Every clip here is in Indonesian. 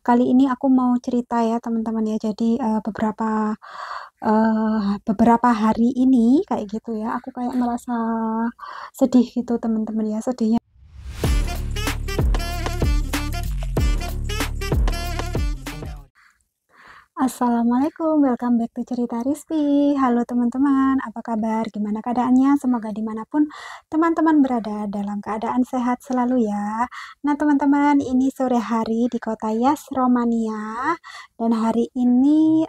Kali ini aku mau cerita ya teman-teman ya. Jadi beberapa hari ini kayak gitu ya, aku kayak merasa sedih gitu teman-teman ya. Sedihnya Assalamualaikum, welcome back to Cerita Rizky. Halo teman-teman, apa kabar? Gimana keadaannya? Semoga dimanapun teman-teman berada dalam keadaan sehat selalu ya. Nah teman-teman, ini sore hari di kota Yas, Romania. Dan hari ini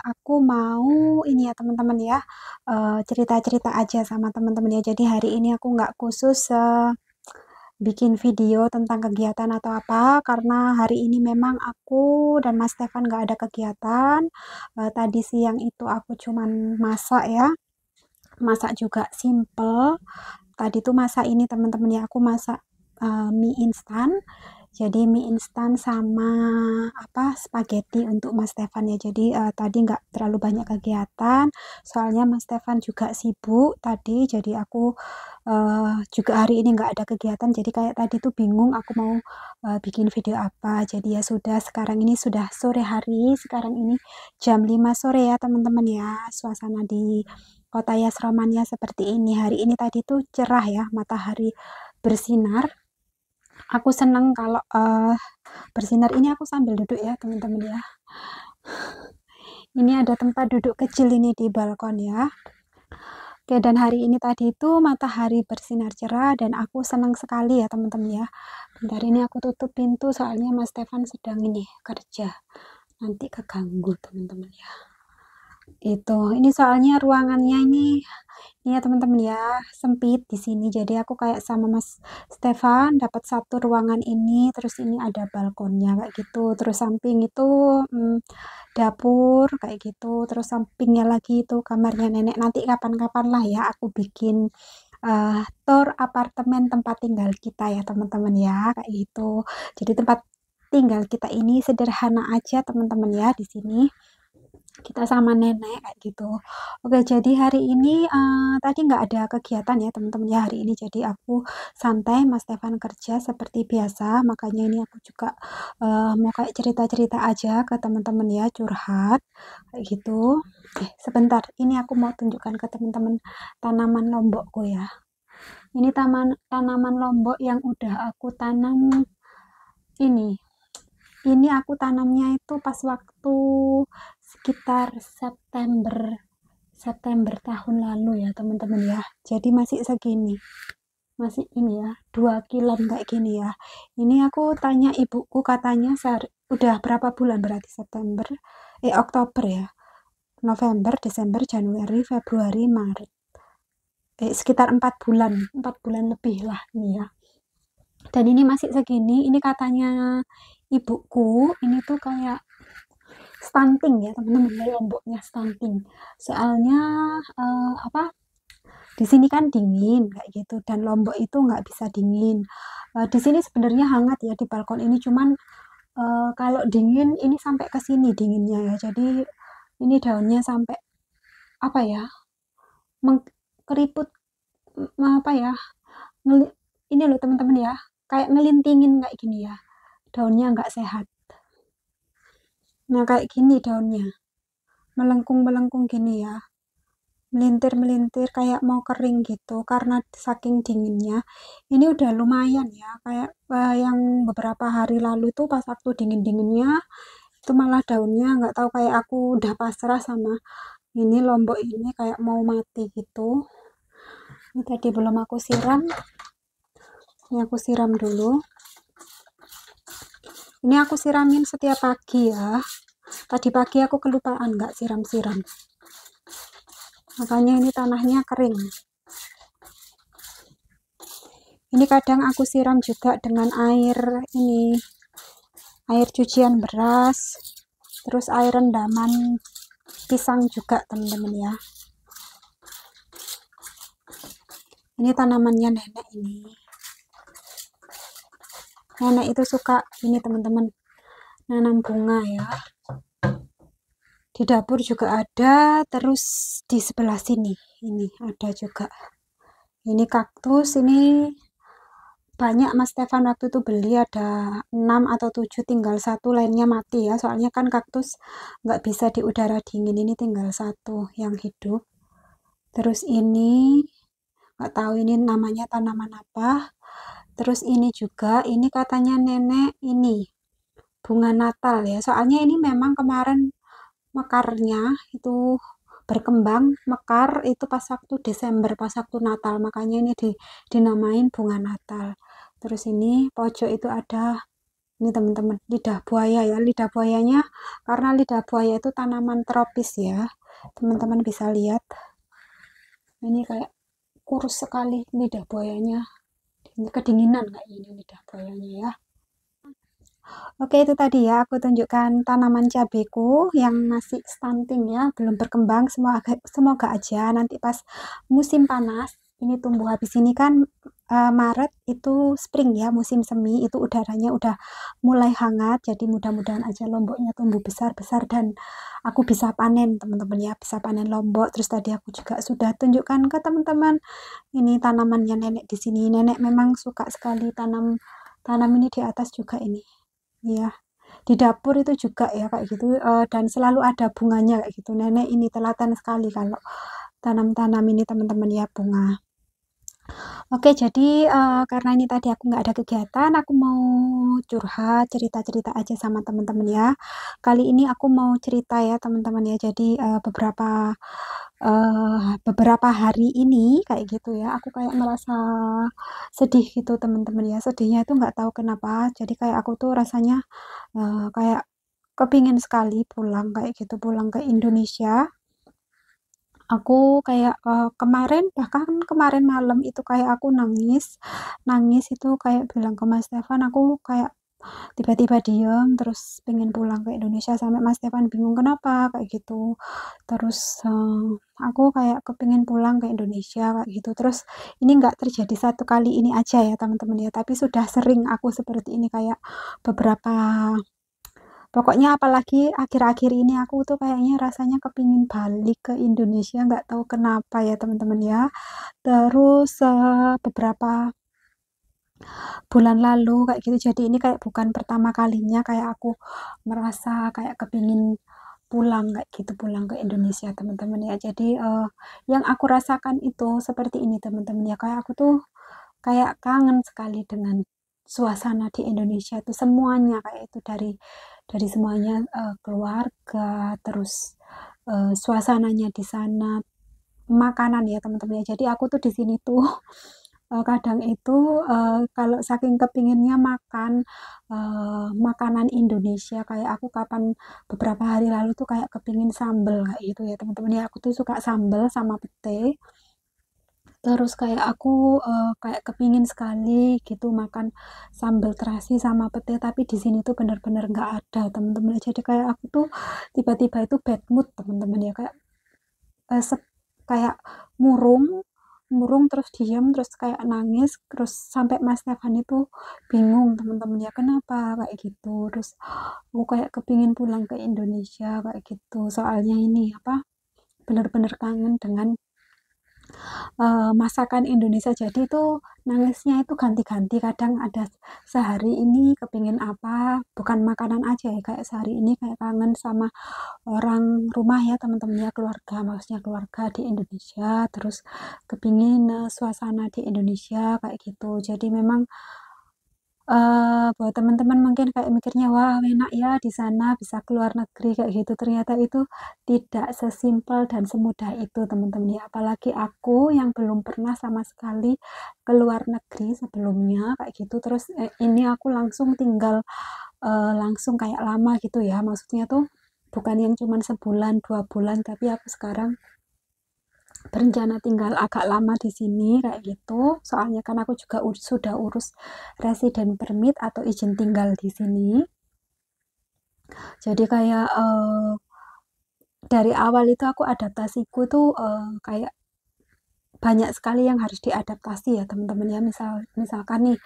aku mau ini ya teman-teman ya, cerita-cerita aja sama teman-teman ya. Jadi hari ini aku nggak khusus bikin video tentang kegiatan atau apa, karena hari ini memang aku dan Mas Stefan nggak ada kegiatan. Tadi siang itu aku cuman masak ya, masak juga simple. Tadi tuh masak ini teman-teman ya, aku masak mie instan. Jadi mie instan sama spaghetti untuk Mas Stefan ya. Jadi tadi nggak terlalu banyak kegiatan, soalnya Mas Stefan juga sibuk tadi. Jadi aku juga hari ini nggak ada kegiatan. Jadi kayak tadi tuh bingung aku mau bikin video apa. Jadi ya sudah, sekarang ini sudah sore hari. Sekarang ini jam 5 sore ya teman-teman ya. Suasana di kota Yas Romania seperti ini. Hari ini tadi tuh cerah ya, matahari bersinar. Aku seneng kalau bersinar ini. Aku sambil duduk ya teman-teman ya. Ini ada tempat duduk kecil ini di balkon ya. Oke, dan hari ini tadi itu matahari bersinar cerah dan aku senang sekali ya teman-teman ya. Bentar, ini aku tutup pintu soalnya Mas Stefan sedang ini kerja. Nanti keganggu teman-teman ya. Ini soalnya ruangannya ini ya teman-teman ya, sempit di sini. Jadi aku kayak sama Mas Stefan dapat satu ruangan ini, terus ini ada balkonnya kayak gitu. Terus samping itu dapur kayak gitu. Terus sampingnya lagi itu kamarnya nenek. Nanti kapan-kapan lah ya aku bikin tour apartemen tempat tinggal kita ya teman-teman ya, kayak gitu. Jadi tempat tinggal kita ini sederhana aja teman-teman ya, di sini kita sama nenek kayak gitu. Oke, jadi hari ini tadi nggak ada kegiatan ya teman-teman ya hari ini. Jadi aku santai, Mas Stefan kerja seperti biasa. Makanya ini aku juga mau kayak cerita-cerita aja ke teman-teman ya, curhat kayak gitu. Sebentar, ini aku mau tunjukkan ke teman-teman tanaman lombokku ya. Ini tanaman lombok yang udah aku tanam ini. Ini aku tanamnya itu pas waktu sekitar September tahun lalu ya teman-teman ya. Jadi masih segini. Masih ini ya, 2 kilon kayak gini ya. Ini aku tanya ibuku, katanya udah berapa bulan berarti Oktober ya. November, Desember, Januari, Februari, Maret. Sekitar 4 bulan lebih lah ini ya. Dan ini masih segini. Ini katanya ibuku, ini tuh kayak stunting ya teman-teman ya, lomboknya stunting. Soalnya di sini kan dingin kayak gitu, dan lombok itu nggak bisa dingin. Di sini sebenarnya hangat ya di balkon ini, cuman kalau dingin ini sampai ke sini dinginnya ya. Jadi ini daunnya sampai apa ya, keriput, apa ya, ini loh teman-teman ya, kayak ngelintingin kayak gini ya. Daunnya nggak sehat. Nah kayak gini daunnya, melengkung-melengkung gini ya, melintir-melintir kayak mau kering gitu karena saking dinginnya. Ini udah lumayan ya, kayak yang beberapa hari lalu tuh pas waktu dingin-dinginnya itu malah daunnya nggak tahu, kayak aku udah pasrah sama ini lombok ini, kayak mau mati gitu. Ini tadi belum aku siram, ini aku siram dulu. Ini aku siramin setiap pagi ya. Tadi pagi aku kelupaan nggak siram-siram, makanya ini tanahnya kering. Ini kadang aku siram juga dengan air air cucian beras, terus air rendaman pisang juga teman-teman ya. Ini tanamannya nenek ini. Nenek itu suka ini teman-teman, nanam bunga ya. Di dapur juga ada, terus di sebelah sini ini ada juga. Ini kaktus, ini banyak Mas Stefan waktu itu beli ada 6 atau 7, tinggal satu lainnya mati ya, soalnya kan kaktus nggak bisa di udara dingin, ini tinggal satu yang hidup. Terus ini nggak tahu ini namanya tanaman apa. Terus ini juga, ini katanya nenek ini bunga Natal ya, soalnya ini memang kemarin mekarnya itu berkembang mekar itu pas waktu Desember, pas waktu Natal, makanya ini dinamain bunga Natal. Terus ini pojok itu ada, ini teman-teman, lidah buaya ya. Lidah buayanya, karena lidah buaya itu tanaman tropis ya, teman-teman bisa lihat ini kayak kurus sekali lidah buayanya, ini kedinginan kayak ini lidah buayanya ya. Oke, itu tadi ya aku tunjukkan tanaman cabeku yang masih stunting ya, belum berkembang. Semoga aja nanti pas musim panas ini tumbuh. Habis ini kan Maret itu spring ya, musim semi, itu udaranya udah mulai hangat, jadi mudah-mudahan aja lomboknya tumbuh besar-besar dan aku bisa panen teman-teman ya, bisa panen lombok. Terus tadi aku juga sudah tunjukkan ke teman-teman ini tanamannya nenek di sini. Nenek memang suka sekali tanam ini di atas juga ini. Iya, di dapur itu juga ya kayak gitu, dan selalu ada bunganya kayak gitu. Nenek ini telaten sekali kalau tanam-tanam ini teman-teman ya, bunga. Oke, jadi karena ini tadi aku nggak ada kegiatan, aku mau curhat, cerita-cerita aja sama teman-teman ya. Kali ini aku mau cerita ya teman-teman ya. Jadi beberapa hari ini kayak gitu ya, aku kayak merasa sedih gitu teman-teman ya. Sedihnya itu nggak tahu kenapa. Jadi kayak aku tuh rasanya kayak kepingin sekali pulang kayak gitu, pulang ke Indonesia. Aku kayak bahkan kemarin malam itu kayak aku nangis, nangis itu kayak bilang ke Mas Stefan, aku kayak tiba-tiba diem, terus pengen pulang ke Indonesia, sampai Mas Stefan bingung kenapa kayak gitu. Terus aku kayak kepingin pulang ke Indonesia kayak gitu. Terus ini nggak terjadi satu kali ini aja ya teman-teman ya, tapi sudah sering aku seperti ini kayak beberapa. Pokoknya apalagi akhir-akhir ini aku tuh kayaknya rasanya kepingin balik ke Indonesia, nggak tahu kenapa ya teman-teman ya. Terus beberapa bulan lalu kayak gitu, jadi ini kayak bukan pertama kalinya kayak aku merasa kayak kepingin pulang kayak gitu, pulang ke Indonesia teman-teman ya. Jadi yang aku rasakan itu seperti ini teman-teman ya, kayak aku tuh kayak kangen sekali dengan suasana di Indonesia itu semuanya, kayak itu dari semuanya, keluarga, terus suasananya di sana, makanan ya teman-teman ya. Jadi aku tuh di sini tuh kadang itu kalau saking kepinginnya makan makanan Indonesia, kayak aku beberapa hari lalu tuh kayak kepingin sambel kayak gitu ya teman-teman ya. Aku tuh suka sambel sama pete. Terus kayak aku kayak kepingin sekali gitu makan sambal terasi sama pete, tapi di sini tuh bener-bener nggak ada teman-teman. Jadi kayak aku tuh tiba-tiba itu bad mood teman-teman ya, kayak kayak murung murung terus diam, terus kayak nangis, terus sampai Mas Stefan itu bingung teman-teman ya, kenapa kayak gitu. Terus aku kayak kepingin pulang ke Indonesia kayak gitu, soalnya ini apa, bener-bener kangen dengan masakan Indonesia. Jadi itu nangisnya itu ganti-ganti, kadang ada sehari ini kepingin apa, bukan makanan aja ya, kayak sehari ini kayak kangen sama orang rumah ya teman-teman ya, keluarga, maksudnya keluarga di Indonesia, terus kepingin suasana di Indonesia kayak gitu. Jadi memang buat teman-teman mungkin kayak mikirnya, wah enak ya di sana bisa keluar negeri kayak gitu. Ternyata itu tidak sesimpel dan semudah itu teman-teman ya. Apalagi aku yang belum pernah sama sekali keluar negeri sebelumnya kayak gitu. Terus ini aku langsung tinggal langsung kayak lama gitu ya. Maksudnya tuh bukan yang cuman sebulan, 2 bulan, tapi aku sekarang berencana tinggal agak lama di sini kayak gitu. Soalnya kan aku juga sudah urus resident permit atau izin tinggal di sini. Jadi kayak dari awal itu aku adaptasiku tuh kayak banyak sekali yang harus diadaptasi ya teman-teman ya. Misalkan nih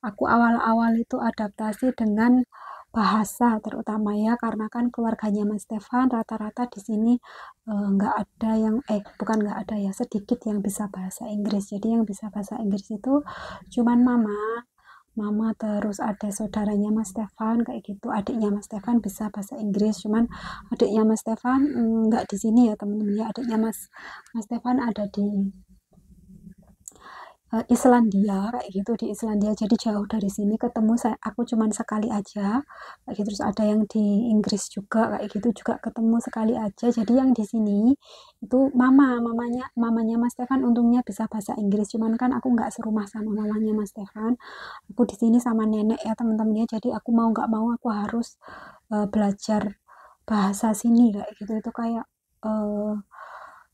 aku awal-awal itu adaptasi dengan bahasa terutama ya, karena kan keluarganya Mas Stefan rata-rata di sini nggak ada yang bukan nggak ada ya, sedikit yang bisa bahasa Inggris. Jadi yang bisa bahasa Inggris itu cuman mama mama, terus ada saudaranya Mas Stefan kayak gitu. Adiknya Mas Stefan bisa bahasa Inggris, cuman adiknya Mas Stefan nggak di sini ya teman-teman ya. Adiknya Mas Stefan ada di Islandia kayak gitu, di Islandia, jadi jauh dari sini. Ketemu aku cuman sekali aja kayak gitu. Terus ada yang di Inggris juga kayak gitu, juga ketemu sekali aja. Jadi yang di sini itu mamanya Mas Stefan untungnya bisa bahasa Inggris, cuman kan aku nggak serumah sama mamanya Mas Stefan, aku di sini sama nenek ya teman-teman ya. Jadi aku mau nggak mau aku harus belajar bahasa sini kayak gitu. Itu kayak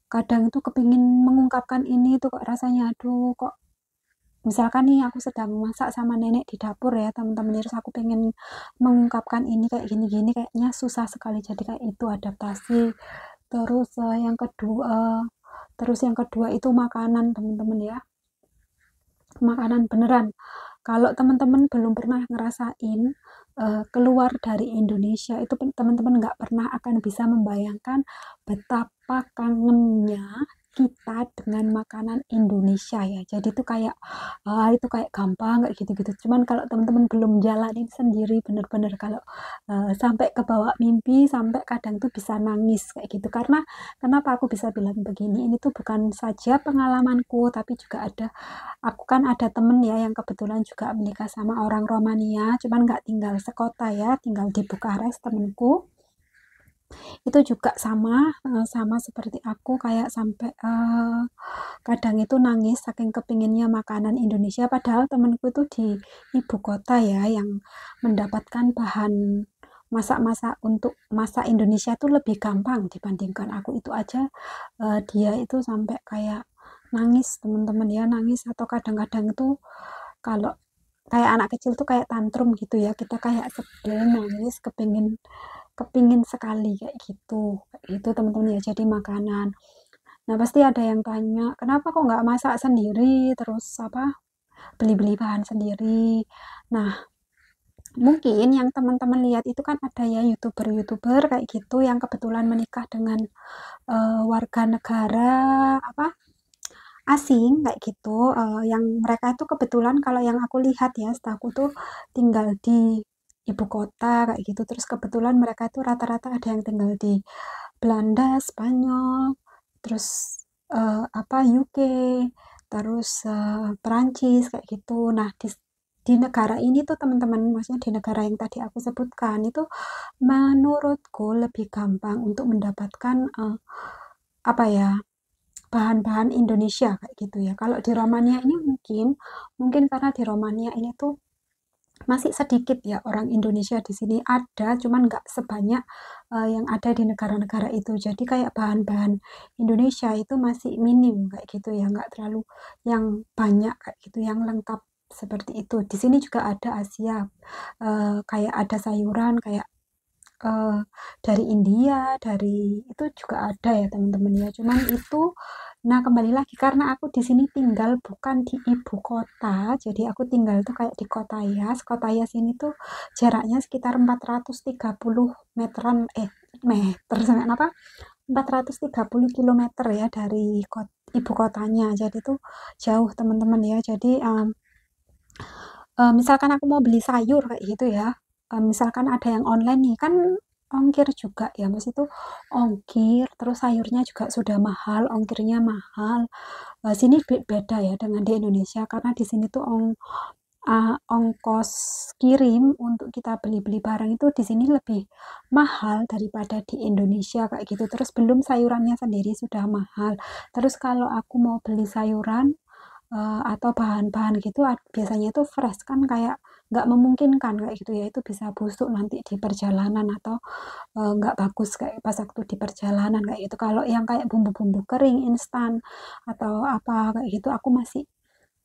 kadang tuh kepingin mengungkapkan ini tuh kok rasanya aduh kok. Misalkan nih aku sedang masak sama nenek di dapur ya teman-teman, terus aku pengen mengungkapkan ini kayak gini-gini, kayaknya susah sekali. Jadi kayak itu adaptasi. Terus yang kedua itu makanan teman-teman ya, makanan beneran. Kalau teman-teman belum pernah ngerasain keluar dari Indonesia, itu teman-teman nggak pernah akan bisa membayangkan betapa kangennya kita dengan makanan Indonesia ya. Jadi itu kayak gampang kayak gitu-gitu. Cuman kalau teman-teman belum jalanin sendiri bener-bener, kalau sampai ke bawah mimpi, sampai kadang tuh bisa nangis kayak gitu. Karena kenapa aku bisa bilang begini? Ini tuh bukan saja pengalamanku, tapi juga aku kan ada temen ya yang kebetulan juga menikah sama orang Romania, cuman nggak tinggal sekota ya, tinggal di Bukares temenku. Itu juga sama seperti aku, kayak sampai kadang itu nangis saking kepinginnya makanan Indonesia. Padahal temenku itu di ibu kota ya, yang mendapatkan bahan masak-masak untuk masak Indonesia tuh lebih gampang dibandingkan aku. Itu aja dia itu sampai kayak nangis teman-teman ya, nangis. Atau kadang-kadang itu kalau kayak anak kecil tuh kayak tantrum gitu ya, kita kayak sedih, nangis, kepingin kepingin sekali kayak gitu, teman-teman ya. Jadi makanan, nah pasti ada yang tanya kenapa kok nggak masak sendiri, terus apa beli-beli bahan sendiri. Nah mungkin yang teman-teman lihat itu kan ada ya youtuber kayak gitu yang kebetulan menikah dengan warga negara apa asing kayak gitu, yang mereka itu kebetulan kalau yang aku lihat ya, setahu tuh tinggal di ibu kota kayak gitu. Terus kebetulan mereka itu rata-rata ada yang tinggal di Belanda, Spanyol, terus UK, terus Perancis kayak gitu. Nah di negara ini tuh teman-teman, maksudnya di negara yang tadi aku sebutkan itu, menurutku lebih gampang untuk mendapatkan apa ya, bahan-bahan Indonesia kayak gitu ya. Kalau di Romania ini mungkin karena di Romania ini tuh masih sedikit ya orang Indonesia, di sini ada cuman nggak sebanyak yang ada di negara-negara itu. Jadi kayak bahan-bahan Indonesia itu masih minim kayak gitu ya, nggak terlalu yang banyak kayak gitu, yang lengkap seperti itu. Di sini juga ada Asia, kayak ada sayuran kayak dari India, dari itu juga ada ya teman-teman ya. Cuman itu, nah kembali lagi karena aku di sini tinggal bukan di ibu kota, jadi aku tinggal tuh kayak di Kotayas. Kotayas ini tuh jaraknya sekitar 430 meteran, meter sampai apa? 430 kilometer ya dari ibu kotanya. Jadi tuh jauh teman-teman ya. Jadi misalkan aku mau beli sayur kayak gitu ya, misalkan ada yang online nih kan ongkir juga ya Mas, itu ongkir, terus sayurnya juga sudah mahal, ongkirnya mahal. Sini beda ya dengan di Indonesia, karena di sini tuh ongkos kirim untuk kita beli-beli barang itu di sini lebih mahal daripada di Indonesia kayak gitu. Terus belum sayurannya sendiri sudah mahal. Terus kalau aku mau beli sayuran atau bahan-bahan gitu biasanya itu fresh kan, kayak nggak memungkinkan kayak gitu ya, itu bisa busuk nanti di perjalanan, atau nggak bagus kayak pas waktu di perjalanan kayak gitu. Kalau yang kayak bumbu-bumbu kering instan atau apa kayak gitu aku masih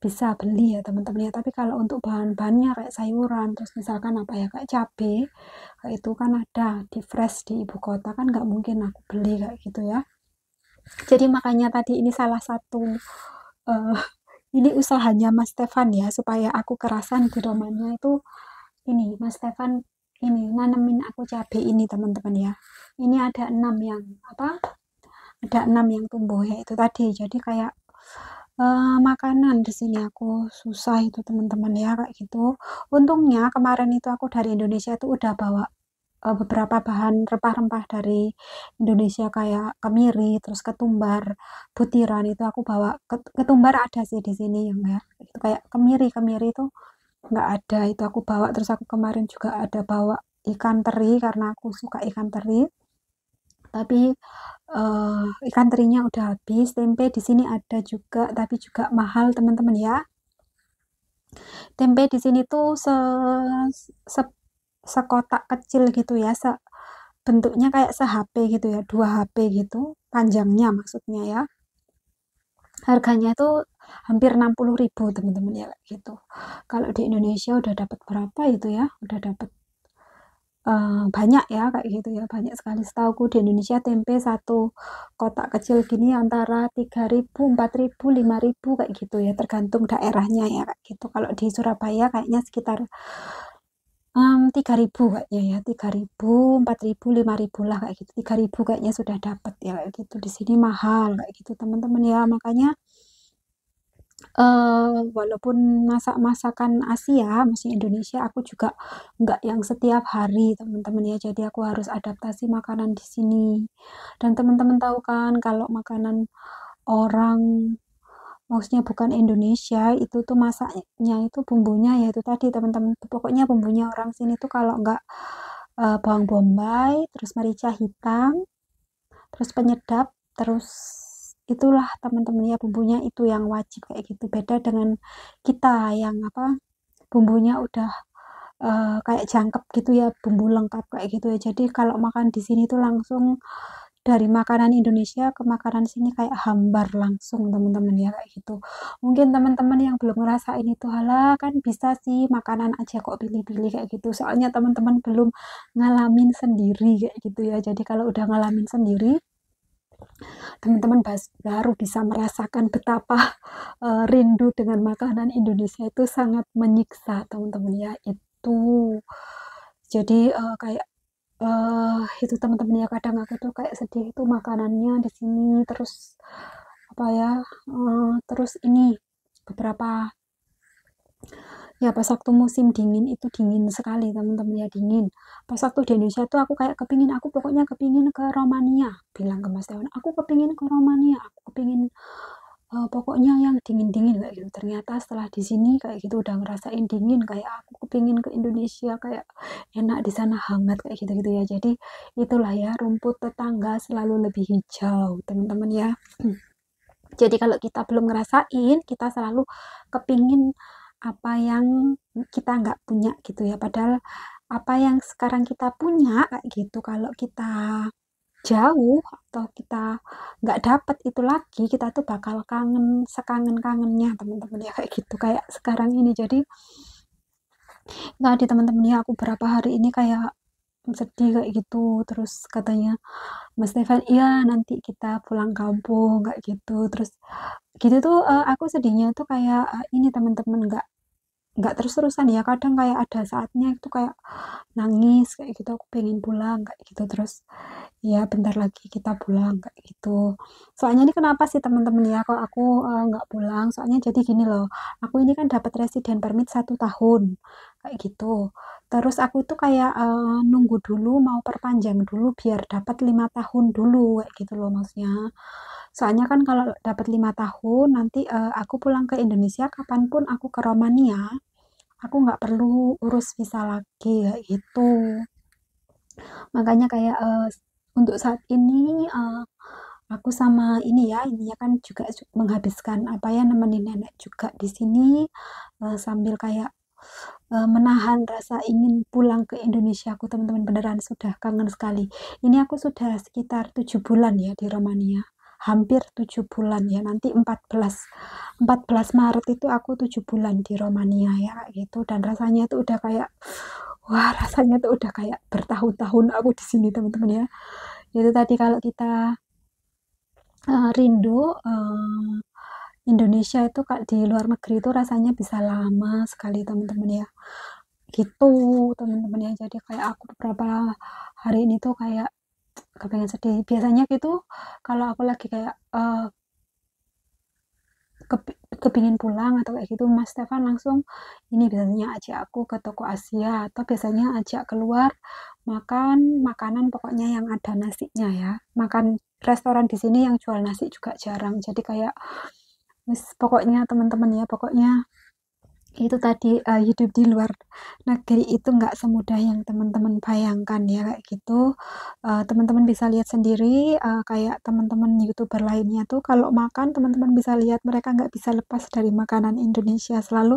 bisa beli ya teman-teman ya. Tapi kalau untuk bahan-bahannya kayak sayuran, terus misalkan apa ya kayak cabe kayak itu kan ada di fresh di ibu kota, kan nggak mungkin aku beli kayak gitu ya. Jadi makanya tadi ini salah satu eh, ini usahanya Mas Stefan ya, supaya aku kerasan di Romania itu. Ini Mas Stefan ini nanemin aku cabai ini teman-teman ya. Ini ada 6 yang tumbuh ya itu tadi. Jadi kayak makanan di sini aku susah itu teman-teman ya kayak gitu. Untungnya kemarin itu aku dari Indonesia itu udah bawa beberapa bahan rempah-rempah dari Indonesia kayak kemiri, terus ketumbar, butiran itu aku bawa. Ketumbar ada sih di sini yang ya, itu kayak kemiri, kemiri itu nggak ada, itu aku bawa. Terus aku kemarin juga ada bawa ikan teri karena aku suka ikan teri. Tapi ikan terinya udah habis. Tempe di sini ada juga, tapi juga mahal teman-teman ya. Tempe di sini tuh se sekotak kecil gitu ya, bentuknya kayak se-HP gitu ya, 2 HP gitu, panjangnya maksudnya ya. Harganya itu hampir 60.000 teman-teman ya kayak gitu. Kalau di Indonesia udah dapat berapa itu ya? Udah dapat banyak ya kayak gitu ya, banyak sekali. Setahuku di Indonesia tempe satu kotak kecil gini antara 3.000, 4.000, 5.000 kayak gitu ya, tergantung daerahnya ya kayak gitu. Kalau di Surabaya kayaknya sekitar 3.000 kayaknya ya, 3.000, 4.000, 5.000 lah kayak gitu. 3.000 kayaknya sudah dapat ya kayak gitu. Di sini mahal kayak gitu teman-teman ya. Makanya walaupun masak masakan Asia, maksudnya Indonesia, aku juga nggak yang setiap hari teman-teman ya. Jadi aku harus adaptasi makanan di sini. Dan teman-teman tahu kan kalau makanan orang, maksudnya bukan Indonesia, itu tuh masaknya itu bumbunya ya itu tadi teman-teman. Pokoknya bumbunya orang sini tuh kalau nggak bawang bombay, terus merica hitam, terus penyedap, terus itulah teman-teman ya, bumbunya itu yang wajib kayak gitu. Beda dengan kita yang apa, bumbunya udah kayak jangkep gitu ya, bumbu lengkap kayak gitu ya. Jadi kalau makan di sini tuh langsung dari makanan Indonesia ke makanan sini kayak hambar langsung teman-teman ya kayak gitu. Mungkin teman-teman yang belum ngerasain itu, halah kan bisa sih makanan aja kok pilih-pilih kayak gitu. Soalnya teman-teman belum ngalamin sendiri kayak gitu ya. Jadi kalau udah ngalamin sendiri, teman-teman baru bisa merasakan betapa rindu dengan makanan Indonesia itu sangat menyiksa teman-teman ya. Itu jadi kayak itu teman-teman ya, kadang aku tuh kayak sedih itu makanannya di sini, terus apa ya, terus ini beberapa ya pas waktu musim dingin itu dingin sekali teman-teman ya, dingin. Pas waktu di Indonesia tuh aku kayak kepingin, aku pokoknya kepingin ke Romania, bilang ke Mas Tewan, aku kepingin ke Romania, aku kepingin pokoknya yang dingin-dingin kayak gitu. Ternyata setelah di sini kayak gitu udah ngerasain dingin, kayak aku kepingin ke Indonesia, kayak enak di sana, hangat kayak gitu-gitu ya. Jadi itulah ya, rumput tetangga selalu lebih hijau teman-teman ya. Jadi kalau kita belum ngerasain, kita selalu kepingin apa yang kita nggak punya gitu ya. Padahal apa yang sekarang kita punya kayak gitu, kalau kita jauh atau kita nggak dapet itu lagi, kita tuh bakal kangen, sekangen-kangennya teman-teman ya kayak gitu. Kayak sekarang ini, jadi tadi teman-teman ya, aku berapa hari ini kayak sedih kayak gitu. Terus katanya Mas Stefan, iya nanti kita pulang kampung kayak gitu. Terus gitu tuh aku sedihnya tuh kayak ini teman-teman, nggak terus-terusan ya, kadang kayak ada saatnya itu kayak nangis kayak gitu, aku pengen pulang kayak gitu. Terus ya bentar lagi kita pulang kayak gitu. Soalnya ini kenapa sih teman-teman ya kalau aku nggak pulang, soalnya jadi gini loh, aku ini kan dapat resident permit 1 tahun kayak gitu. Terus aku itu kayak nunggu dulu, mau perpanjang dulu biar dapat 5 tahun dulu kayak gitu loh maksudnya. Soalnya kan kalau dapat 5 tahun nanti aku pulang ke Indonesia kapanpun aku ke Romania, aku nggak perlu urus visa lagi kayak gitu. Makanya kayak untuk saat ini aku sama ini ya, ininya kan juga menghabiskan apa ya, nemenin nenek juga di sini sambil kayak menahan rasa ingin pulang ke Indonesia. Aku teman-teman beneran sudah kangen sekali. Ini aku sudah sekitar 7 bulan ya di Romania. Hampir 7 bulan ya. Nanti 14 Maret itu aku 7 bulan di Romania ya kayak gitu. Dan rasanya itu udah kayak, wah rasanya tuh udah kayak bertahun-tahun aku di sini teman-teman ya. Itu tadi kalau kita rindu Indonesia itu kak, di luar negeri itu rasanya bisa lama sekali teman-teman ya. Gitu teman-teman ya. Jadi kayak aku beberapa hari ini tuh kayak kepengen sedih. Biasanya gitu kalau aku lagi kayak kepingin pulang atau kayak gitu, Mas Stefan langsung ini biasanya ajak aku ke toko Asia atau biasanya ajak keluar makan makanan pokoknya yang ada nasinya ya. Makan restoran di sini yang jual nasi juga jarang. Jadi kayak pokoknya teman-teman ya, pokoknya itu tadi hidup di luar negeri itu nggak semudah yang teman-teman bayangkan ya kayak gitu. Teman-teman bisa lihat sendiri kayak teman-teman youtuber lainnya tuh kalau makan teman-teman bisa lihat mereka nggak bisa lepas dari makanan Indonesia, selalu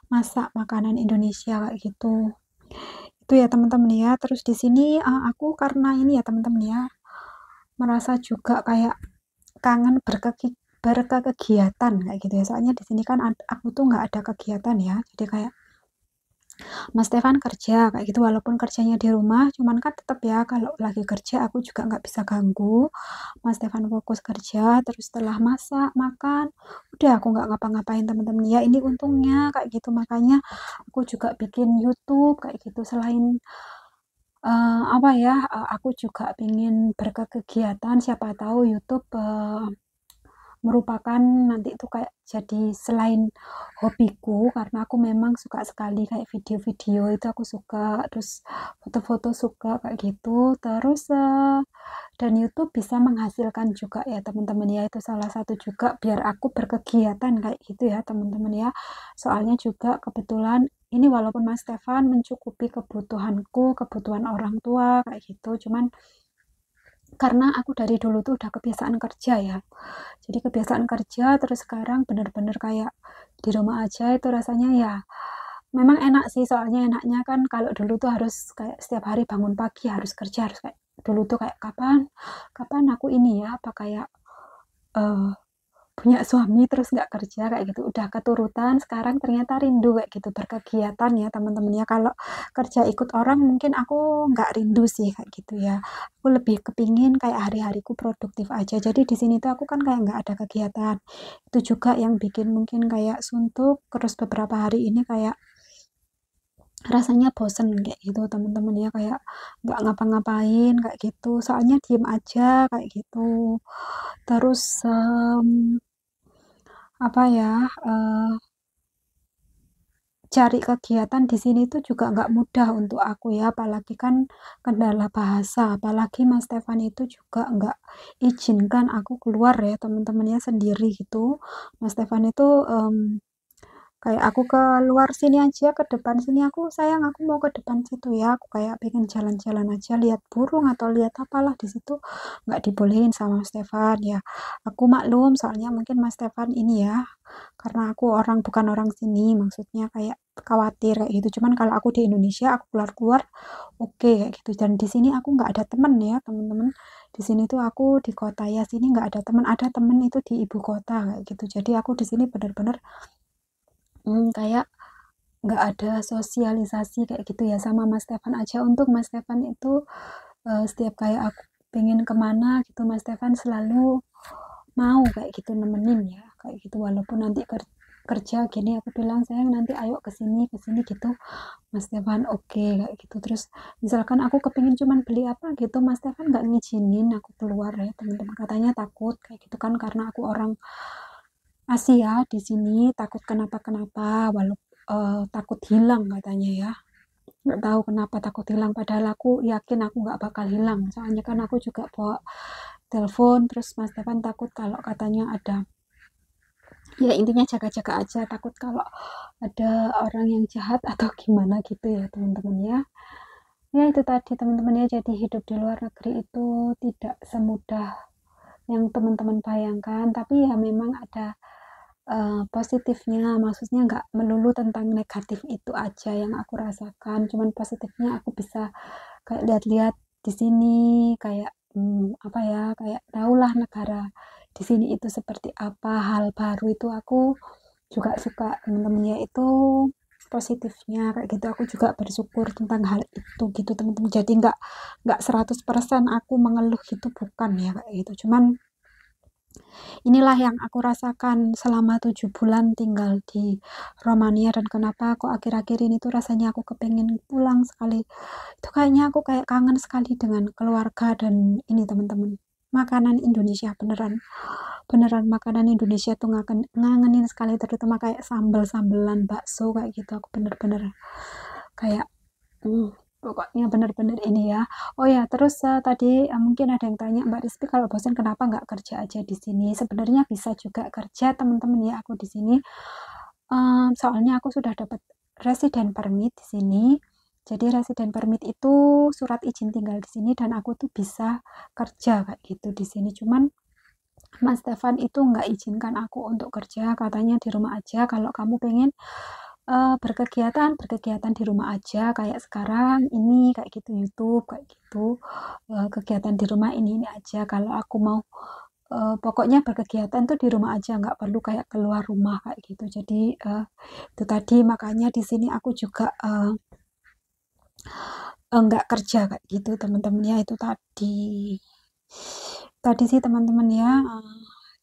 masak makanan Indonesia kayak gitu. Itu ya teman-teman ya. Terus di sini aku karena ini ya teman-teman ya, merasa juga kayak kangen berkegiatan kayak gitu ya. Soalnya di sini kan aku tuh nggak ada kegiatan ya. Jadi kayak Mas Stefan kerja kayak gitu, walaupun kerjanya di rumah, cuman kan tetap ya kalau lagi kerja aku juga nggak bisa ganggu. Mas Stefan fokus kerja, terus setelah masak, makan, udah aku nggak ngapa-ngapain teman-teman ya. Ini untungnya kayak gitu, makanya aku juga bikin YouTube kayak gitu. Selain apa ya, aku juga pingin berkegiatan, siapa tahu YouTube merupakan nanti itu kayak jadi selain hobiku, karena aku memang suka sekali kayak video-video itu aku suka, terus foto-foto suka kayak gitu. Terus dan YouTube bisa menghasilkan juga ya teman-teman ya, itu salah satu juga biar aku berkegiatan kayak gitu ya teman-teman ya. Soalnya juga kebetulan ini walaupun Mas Stefan mencukupi kebutuhanku, kebutuhan orang tua kayak gitu, cuman karena aku dari dulu tuh udah kebiasaan kerja ya. Jadi kebiasaan kerja terus sekarang bener-bener kayak di rumah aja itu rasanya ya memang enak sih, soalnya enaknya kan kalau dulu tuh harus kayak setiap hari bangun pagi harus kerja, harus kayak dulu tuh kayak kapan kapan aku ini ya apa kayak eh, punya suami terus nggak kerja kayak gitu, udah keturutan sekarang ternyata rindu kayak gitu berkegiatan ya teman-teman ya. Kalau kerja ikut orang mungkin aku nggak rindu sih kayak gitu ya, aku lebih kepingin kayak hari-hariku produktif aja. Jadi di sini tuh aku kan kayak nggak ada kegiatan, itu juga yang bikin mungkin kayak suntuk, terus beberapa hari ini kayak rasanya bosen kayak gitu teman-teman ya, kayak nggak ngapa-ngapain kayak gitu, soalnya diem aja kayak gitu. Terus apa ya, cari kegiatan di sini tuh juga nggak mudah untuk aku ya, apalagi kan kendala bahasa, apalagi Mas Stefan itu juga nggak izinkan aku keluar ya teman-temannya sendiri gitu. Mas Stefan itu kayak aku ke luar sini aja, ke depan sini aku sayang aku mau ke depan situ ya, aku kayak pengen jalan-jalan aja lihat burung atau lihat apalah di situ, nggak dibolehin sama Mas Stefan ya. Aku maklum soalnya mungkin Mas Stefan ini ya, karena aku bukan orang sini, maksudnya kayak khawatir kayak gitu. Cuman kalau aku di Indonesia aku keluar-keluar oke kayak gitu, dan di sini aku nggak ada temen ya teman-teman. Di sini tuh aku di kota ya sini nggak ada temen, ada temen itu di ibu kota kayak gitu. Jadi aku di sini bener-bener kayak nggak ada sosialisasi kayak gitu ya sama Mas Stefan aja. Untuk Mas Stefan itu setiap kayak aku pengen kemana gitu Mas Stefan selalu mau kayak gitu nemenin ya kayak gitu, walaupun nanti kerja gini aku bilang sayang nanti ayo ke sini gitu, Mas Stefan oke kayak gitu. Terus misalkan aku kepingin cuman beli apa gitu Mas Stefan nggak ngizinin aku keluar ya teman-teman, katanya takut kayak gitu kan karena aku orang Asia di sini, takut kenapa-kenapa, takut hilang katanya ya. Nggak tahu kenapa takut hilang, padahal aku yakin aku nggak bakal hilang. Soalnya kan aku juga bawa telepon, terus Mas Stefan takut kalau katanya ada, ya intinya jaga-jaga aja, takut kalau ada orang yang jahat atau gimana gitu ya teman-teman ya. Ya itu tadi teman-teman ya, jadi hidup di luar negeri itu tidak semudah yang teman-teman bayangkan, tapi ya memang ada positifnya, maksudnya nggak melulu tentang negatif itu aja yang aku rasakan, cuman positifnya aku bisa kayak lihat-lihat di sini, kayak apa ya, kayak tahulah negara di sini itu seperti apa, hal baru itu aku juga suka teman-teman ya, itu positifnya kayak gitu. Aku juga bersyukur tentang hal itu gitu teman-teman, jadi nggak 100% aku mengeluh gitu, bukan ya kayak gitu, cuman inilah yang aku rasakan selama 7 bulan tinggal di Romania, dan kenapa aku akhir-akhir ini tuh rasanya aku kepengen pulang sekali. Itu kayaknya aku kayak kangen sekali dengan keluarga dan ini teman-teman. Makanan Indonesia beneran. beneran makanan Indonesia tuh ngangenin sekali, terutama kayak sambel-sambelan bakso kayak gitu. Aku bener-bener kayak pokoknya bener-bener ini ya. Oh ya, terus tadi mungkin ada yang tanya, Mbak Rizky kalau bosan kenapa nggak kerja aja di sini? Sebenarnya bisa juga kerja teman-teman ya aku di sini. Soalnya aku sudah dapat resident permit di sini. Jadi resident permit itu surat izin tinggal di sini dan aku tuh bisa kerja kayak gitu di sini. Cuman Mas Stefan itu nggak izinkan aku untuk kerja, katanya di rumah aja. Kalau kamu pengen berkegiatan di rumah aja kayak sekarang ini kayak gitu YouTube kayak gitu, kegiatan di rumah ini aja. Kalau aku mau pokoknya berkegiatan tuh di rumah aja, nggak perlu kayak keluar rumah kayak gitu. Jadi itu tadi makanya di sini aku juga nggak kerja kayak gitu teman-teman ya. Itu tadi sih teman-teman ya,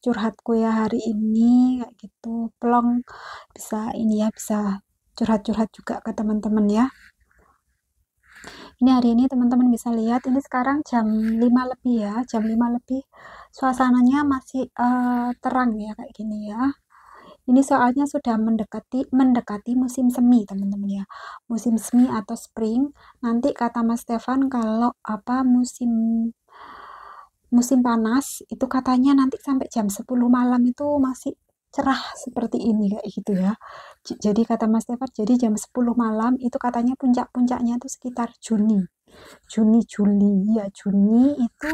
curhatku ya hari ini kayak gitu. Plong bisa ini ya, bisa curhat-curhat juga ke teman-teman ya. Ini hari ini teman-teman bisa lihat, ini sekarang jam 5 lebih ya, jam 5 lebih. Suasananya masih terang ya kayak gini ya. Ini soalnya sudah mendekati musim semi teman-teman ya. Musim semi atau spring. Nanti kata Mas Stefan kalau apa musim panas itu katanya nanti sampai jam 10 malam itu masih cerah seperti ini kayak gitu ya. Jadi kata Mas Stefan, jadi jam 10 malam itu katanya puncak-puncaknya itu sekitar Juni, ya Juni itu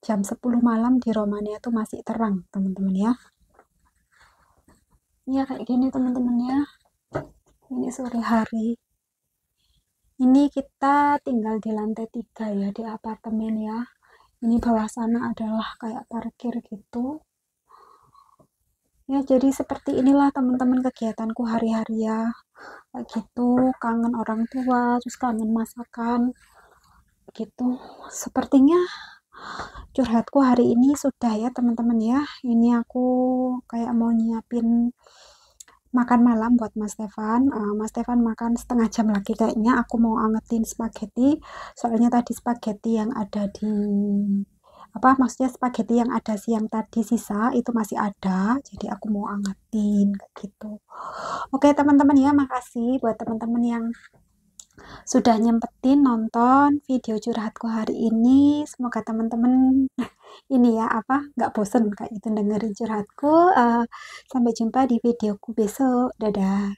jam 10 malam di Romania itu masih terang teman-teman ya. Ya kayak gini teman-teman ya. Ini sore hari. Ini kita tinggal di lantai 3 ya di apartemen ya. Ini bawah sana adalah kayak parkir gitu. Ya, jadi seperti inilah teman-teman kegiatanku hari-hari ya. Kayak gitu, kangen orang tua, terus kangen masakan. Gitu. Sepertinya curhatku hari ini sudah ya teman-teman ya. Ini aku kayak mau nyiapin makan malam buat Mas Stefan. Mas Stefan makan setengah jam lagi kayaknya. Aku mau angetin spaghetti. Soalnya tadi spaghetti yang ada di apa maksudnya spaghetti yang ada siang tadi sisa itu masih ada. Jadi aku mau angetin kayak gitu. Oke teman-teman ya, makasih buat teman-teman yang sudah nyempetin nonton video curhatku hari ini. Semoga teman-teman ini ya apa nggak bosen kayak itu dengerin curhatku. Sampai jumpa di videoku besok. Dadah.